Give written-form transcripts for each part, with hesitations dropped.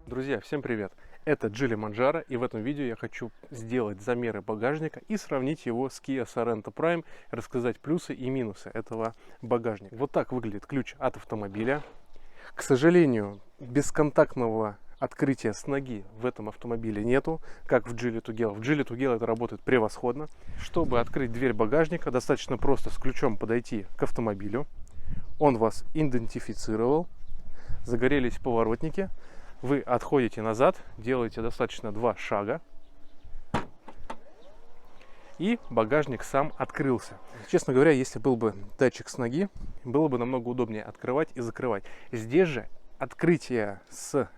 Друзья, всем привет! Это Geely Manjaro, и в этом видео я хочу сделать замеры багажника и сравнить его с Kia Sorento Prime, рассказать плюсы и минусы этого багажника. Вот так выглядит ключ от автомобиля. К сожалению, бесконтактного открытия с ноги в этом автомобиле нету, как в Geely Togel. В Geely Togel это работает превосходно. Чтобы открыть дверь багажника, достаточно просто с ключом подойти к автомобилю. Он вас идентифицировал, загорелись поворотники. Вы отходите назад, делаете достаточно 2 шага, и багажник сам открылся. Честно говоря, если был бы датчик с ноги, было бы намного удобнее открывать и закрывать. Здесь же открытие с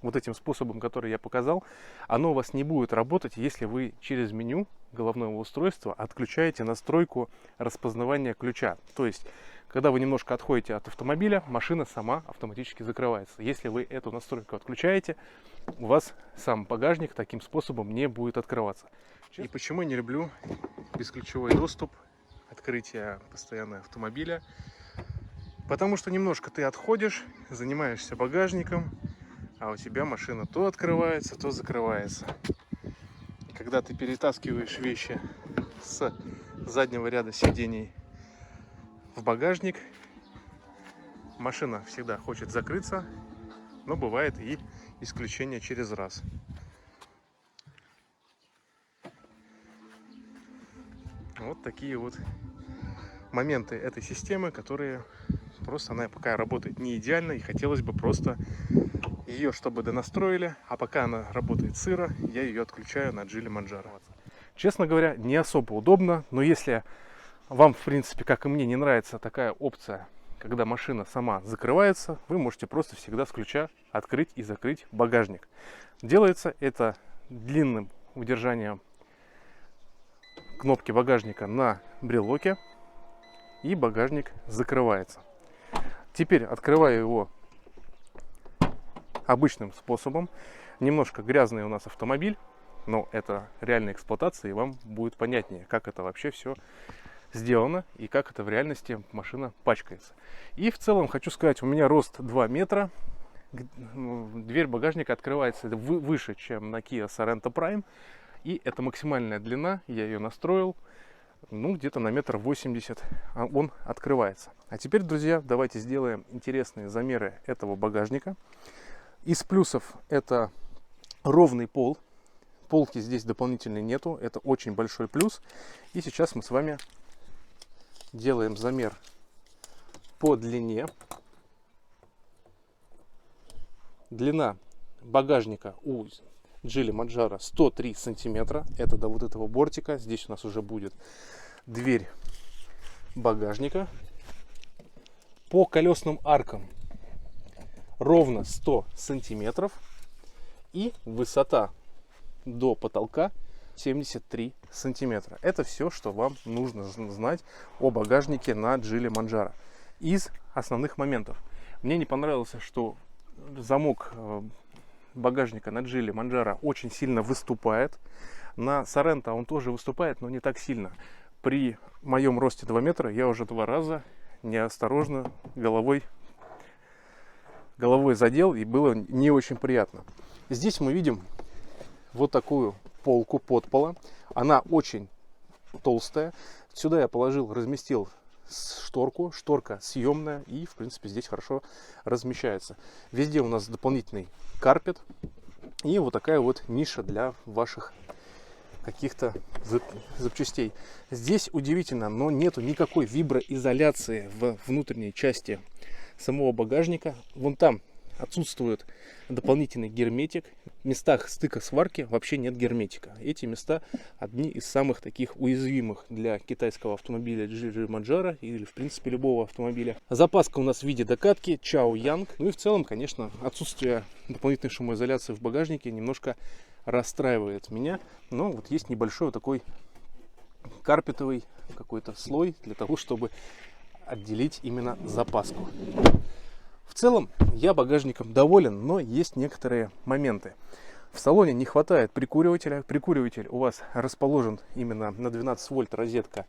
вот этим способом, который я показал, оно у вас не будет работать, если вы через меню головного устройства отключаете настройку распознавания ключа. То есть, когда вы немножко отходите от автомобиля, машина сама автоматически закрывается. Если вы эту настройку отключаете, у вас сам багажник таким способом не будет открываться. И почему я не люблю бесключевой доступ, открытие постоянно автомобиля? Потому что немножко ты отходишь, занимаешься багажником, а у тебя машина то открывается, то закрывается. И когда ты перетаскиваешь вещи с заднего ряда сидений в багажник, машина всегда хочет закрыться, но бывает и исключение через раз. Вот такие вот моменты этой системы, которые просто, она пока работает не идеально, и хотелось бы просто ее, чтобы донастроили, а пока она работает сыро, я ее отключаю на Geely Manjaro. Честно говоря, не особо удобно, но если вам, в принципе, как и мне, не нравится такая опция, когда машина сама закрывается, вы можете просто всегда с ключа открыть и закрыть багажник. Делается это длинным удержанием кнопки багажника на брелоке, и багажник закрывается. Теперь открываю его обычным способом. Немножко грязный у нас автомобиль, но это реальная эксплуатация, и вам будет понятнее, как это вообще все сделано и как это в реальности машина пачкается. И в целом хочу сказать, у меня рост 2 метра, дверь багажника открывается выше, чем на Kia Sorento Prime, и это максимальная длина, я ее настроил, ну где-то на 1,80 м он открывается. А теперь, друзья, давайте сделаем интересные замеры этого багажника. Из плюсов это ровный пол. Полки здесь дополнительной нету. Это очень большой плюс. И сейчас мы с вами делаем замер по длине. Длина багажника у Geely Manjaro 103 сантиметра. Это до вот этого бортика. Здесь у нас уже будет дверь багажника. По колесным аркам ровно 100 сантиметров, и высота до потолка 73 сантиметра. Это все, что вам нужно знать о багажнике на Geely Manjaro. Из основных моментов. Мне не понравилось, что замок багажника на Geely Manjaro очень сильно выступает. На Sorento он тоже выступает, но не так сильно. При моем росте 2 метра я уже 2 раза неосторожно головой задел, и было не очень приятно. Здесь мы видим вот такую полку подпола. Она очень толстая. Сюда я разместил шторку. Шторка съемная, и в принципе здесь хорошо размещается. Везде у нас дополнительный карпет и вот такая вот ниша для ваших каких-то запчастей. Здесь удивительно, но нету никакой виброизоляции в внутренней части самого багажника. Вон там отсутствует дополнительный герметик. В местах стыка сварки вообще нет герметика. Эти места одни из самых таких уязвимых для китайского автомобиля Geely Manjaro или в принципе любого автомобиля. Запаска у нас в виде докатки Chaoyang. Ну и в целом, конечно, отсутствие дополнительной шумоизоляции в багажнике немножко расстраивает меня. Но вот есть небольшой вот такой карпетовый какой-то слой для того, чтобы отделить именно запаску. В целом я багажником доволен, но есть некоторые моменты. В салоне не хватает прикуривателя. Прикуриватель у вас расположен именно на 12 вольт розетка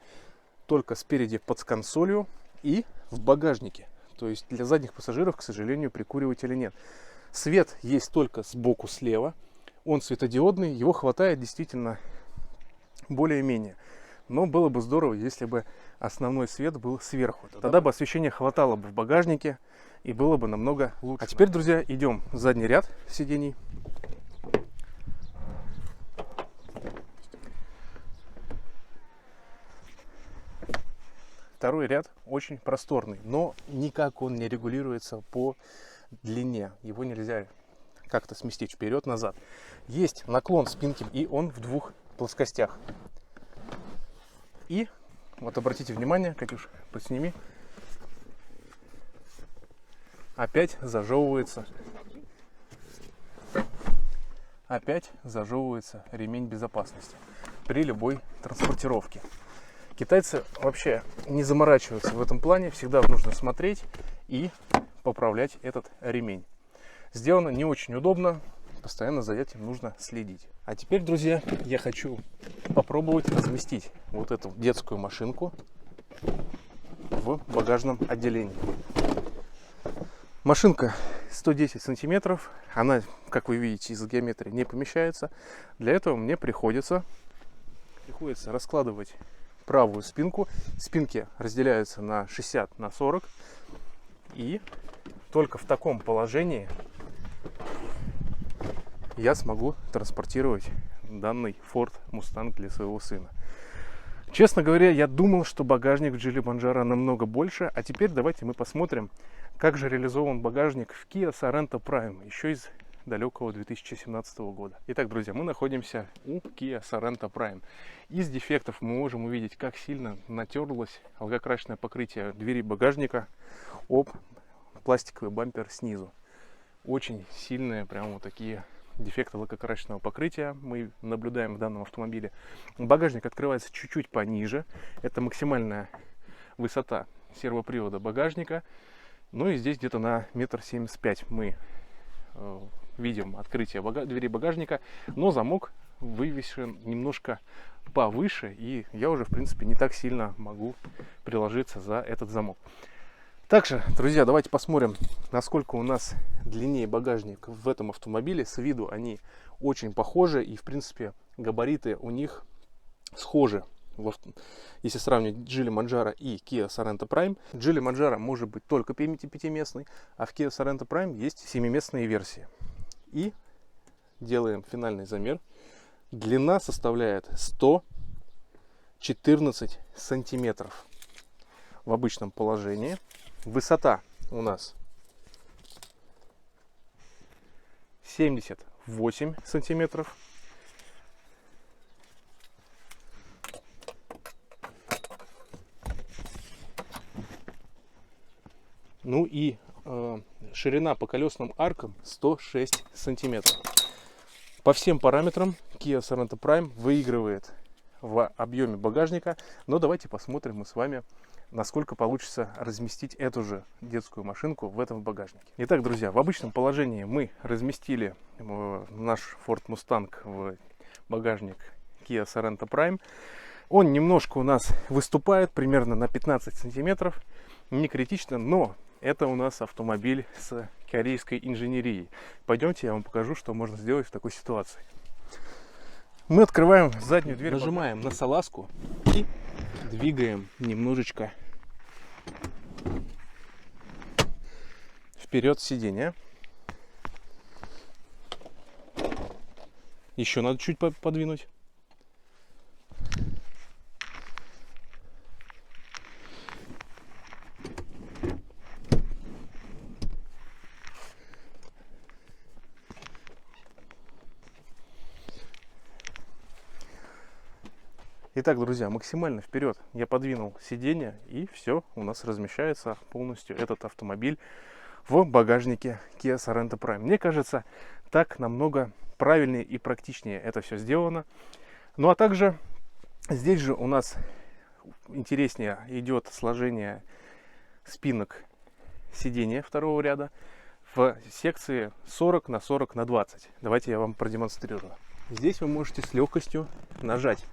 только спереди под консолью, и в багажнике То есть для задних пассажиров, к сожалению, прикуривателя нет. Свет есть только сбоку слева. Он светодиодный, его хватает действительно более-менее. Но было бы здорово, если бы основной свет был сверху. Тогда бы освещения хватало бы в багажнике и было бы намного лучше. А теперь, друзья, идем в задний ряд сидений. Второй ряд очень просторный, но никак он не регулируется по длине. Его нельзя как-то сместить вперед-назад. Есть наклон спинки, и он в двух плоскостях. И вот обратите внимание, Катюш, подсними. Опять зажевывается ремень безопасности при любой транспортировке. Китайцы вообще не заморачиваются в этом плане. Всегда нужно смотреть и поправлять этот ремень. Сделано не очень удобно. Постоянно за этим нужно следить. А теперь, друзья, я хочу попробовать разместить вот эту детскую машинку в багажном отделении. Машинка 110 сантиметров. Она, как вы видите, из-за геометрии не помещается. Для этого мне приходится раскладывать правую спинку. Спинки разделяются на 60 на 40. И только в таком положении я смогу транспортировать данный Ford Mustang для своего сына. Честно говоря, я думал, что багажник в Geely Banjara намного больше. А теперь давайте мы посмотрим, как же реализован багажник в Kia Sorento Prime, еще из далекого 2017 года. Итак, друзья, мы находимся у Kia Sorento Prime. Из дефектов мы можем увидеть, как сильно натерлось лакокрасочное покрытие двери багажника об пластиковый бампер снизу. Очень сильные, прям вот такие дефекты лакокрасочного покрытия мы наблюдаем в данном автомобиле. Багажник открывается чуть-чуть пониже. Это максимальная высота сервопривода багажника. Ну и здесь где-то на 1,75 м мы видим открытие двери багажника, но замок вывешен немножко повыше, и я уже, в принципе, не так сильно могу приложиться за этот замок. Также, друзья, давайте посмотрим, насколько у нас длиннее багажник в этом автомобиле. С виду они очень похожи, и, в принципе, габариты у них схожи. Если сравнивать Geely Manjaro и Kia Sorento Prime, Geely Manjaro может быть только 5-местный, а в Kia Sorento Prime есть 7-местные версии. И делаем финальный замер. Длина составляет 114 сантиметров в обычном положении. Высота у нас 78 сантиметров. Ну и ширина по колесным аркам 106 сантиметров. По всем параметрам Kia Sorento Prime выигрывает в объеме багажника. Но давайте посмотрим мы с вами, насколько получится разместить эту же детскую машинку в этом багажнике. Итак, друзья, в обычном положении мы разместили наш Ford Mustang в багажник Kia Sorento Prime. Он немножко у нас выступает, примерно на 15 сантиметров. Не критично, но это у нас автомобиль с корейской инженерией. Пойдемте, я вам покажу, что можно сделать в такой ситуации. Мы открываем заднюю дверь, нажимаем на салазку и двигаем немножечко вперед сиденье. Еще надо чуть подвинуть. Итак, друзья, максимально вперед я подвинул сиденье, и все, у нас размещается полностью этот автомобиль в багажнике Kia Sorento Prime. Мне кажется, так намного правильнее и практичнее это все сделано. Ну а также здесь же у нас интереснее идет сложение спинок сиденья второго ряда в секции 40 на 40 на 20. Давайте я вам продемонстрирую. Здесь вы можете с легкостью нажать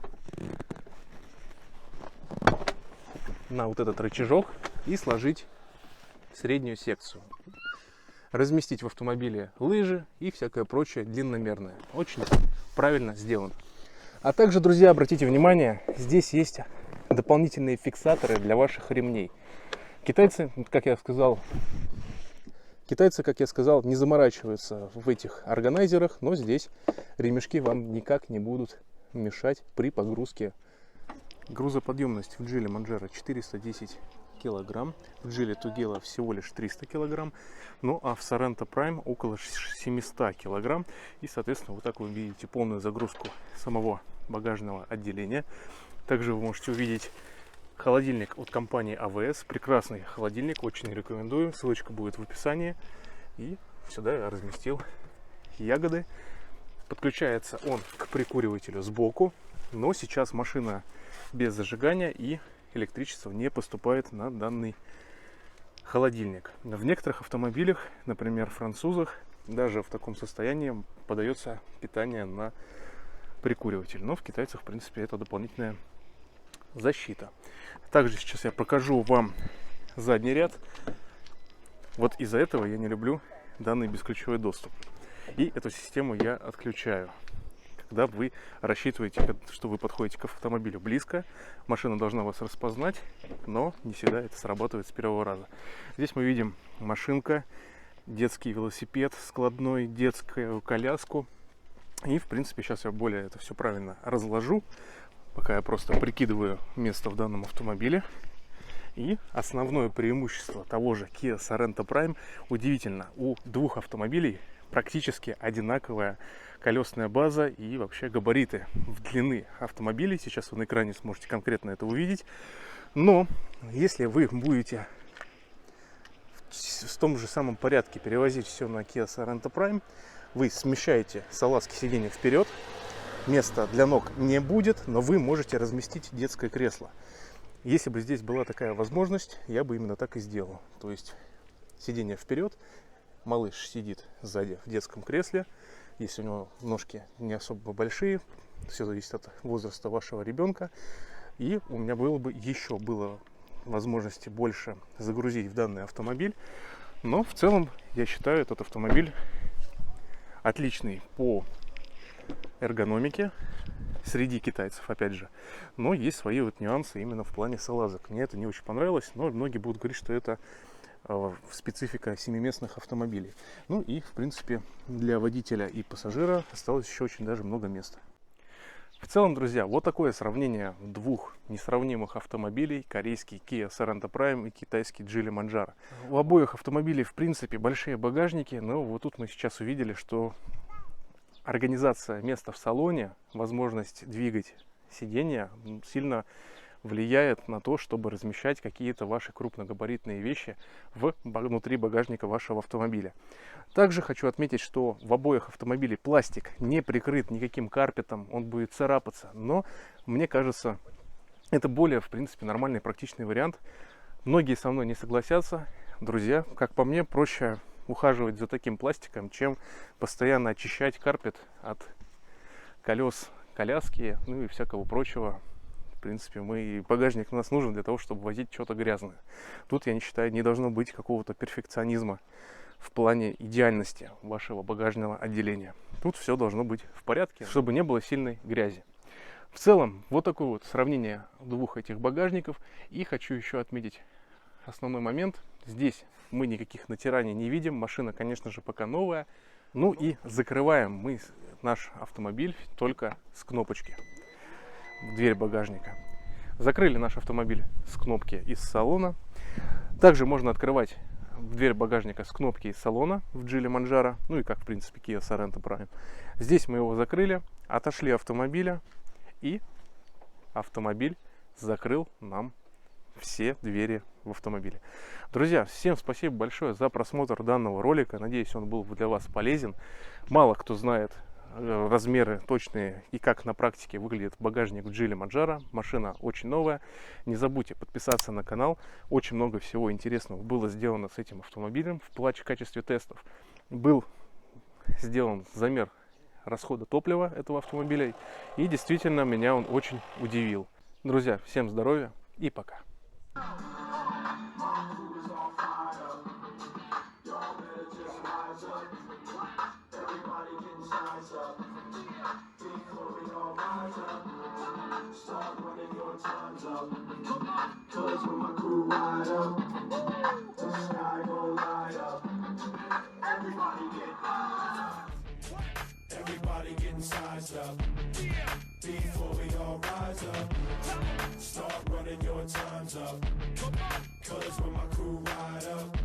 на вот этот рычажок и сложить среднюю секцию. Разместить в автомобиле лыжи и всякое прочее длинномерное. Очень правильно сделано. А также, друзья, обратите внимание, здесь есть дополнительные фиксаторы для ваших ремней. Китайцы, как я сказал, не заморачиваются в этих органайзерах, но здесь ремешки вам никак не будут мешать при погрузке. Грузоподъемность в Geely Manjaro 410 килограмм, в Geely Tugela всего лишь 300 килограмм, ну а в Sorento Prime около 700 килограмм. И, соответственно, вот так вы видите полную загрузку самого багажного отделения. Также вы можете увидеть холодильник от компании АВС. Прекрасный холодильник, очень рекомендую. Ссылочка будет в описании. И сюда я разместил ягоды. Подключается он к прикуривателю сбоку, но сейчас машина без зажигания и электричество не поступает на данный холодильник. В некоторых автомобилях, например, французах, даже в таком состоянии подается питание на прикуриватель. Но в китайцах, в принципе, это дополнительная защита. Также сейчас я покажу вам задний ряд. Вот из-за этого я не люблю данный бесключевой доступ. И эту систему я отключаю. Когда вы рассчитываете, что вы подходите к автомобилю близко, машина должна вас распознать, но не всегда это срабатывает с первого раза. Здесь мы видим машинка, детский велосипед складной, детскую коляску. И, в принципе, сейчас я более это все правильно разложу, пока я просто прикидываю место в данном автомобиле. И основное преимущество того же Kia Sorento Prime, удивительно, у двух автомобилей практически одинаковая колесная база и вообще габариты в длины автомобилей. Сейчас вы на экране сможете конкретно это увидеть. Но если вы будете в том же самом порядке перевозить все на Kia Sorento Prime, вы смещаете салазки сиденья вперед, места для ног не будет, но вы можете разместить детское кресло. Если бы здесь была такая возможность, я бы именно так и сделал. То есть сиденье вперед, малыш сидит сзади в детском кресле. Если у него ножки не особо большие, все зависит от возраста вашего ребенка. И у меня было возможности больше загрузить в данный автомобиль. Но в целом я считаю этот автомобиль отличный по эргономике среди китайцев, опять же. Но есть свои вот нюансы именно в плане салазок. Мне это не очень понравилось, но многие будут говорить, что это специфика семиместных автомобилей. Ну и, в принципе, для водителя и пассажира осталось еще очень даже много места. В целом, друзья, вот такое сравнение двух несравнимых автомобилей: корейский Kia Sorento Prime и китайский Geely Manjaro. У обоих автомобилей, в принципе, большие багажники, но вот тут мы сейчас увидели, что организация места в салоне, возможность двигать сиденья сильно влияет на то, чтобы размещать какие-то ваши крупногабаритные вещи внутри багажника вашего автомобиля. Также хочу отметить, что в обоих автомобилях пластик не прикрыт никаким карпетом, он будет царапаться, но мне кажется, это более, в принципе, нормальный практичный вариант. Многие со мной не согласятся. Друзья, как по мне, проще ухаживать за таким пластиком, чем постоянно очищать карпет от колес коляски, ну и всякого прочего. В принципе, багажник у нас нужен для того, чтобы возить что-то грязное. Тут, я не считаю, не должно быть какого-то перфекционизма в плане идеальности вашего багажного отделения. Тут все должно быть в порядке, чтобы не было сильной грязи. В целом, вот такое вот сравнение двух этих багажников. И хочу еще отметить основной момент. Здесь мы никаких натираний не видим. Машина, конечно же, пока новая. Ну и закрываем мы наш автомобиль только с кнопочки. Дверь багажника. Закрыли наш автомобиль с кнопки из салона. Также можно открывать дверь багажника с кнопки из салона в Geely Manjaro, ну и как, в принципе, Kia Sorento Prime. Здесь мы его закрыли, отошли автомобиля, и автомобиль закрыл нам все двери в автомобиле. Друзья, всем спасибо большое за просмотр данного ролика. Надеюсь, он был для вас полезен. Мало кто знает размеры точные и как на практике выглядит багажник Geely Manjaro. Машина очень новая. Не забудьте подписаться на канал. Очень много всего интересного было сделано с этим автомобилем в качестве тестов. Был сделан замер расхода топлива этого автомобиля. И действительно меня он очень удивил. Друзья, всем здоровья и пока. your time's up. Cause when my crew ride up, the sky gon' light up. Everybody get everybody getting sized up. Before we all rise up, start running your time's up. Cause when my crew ride up,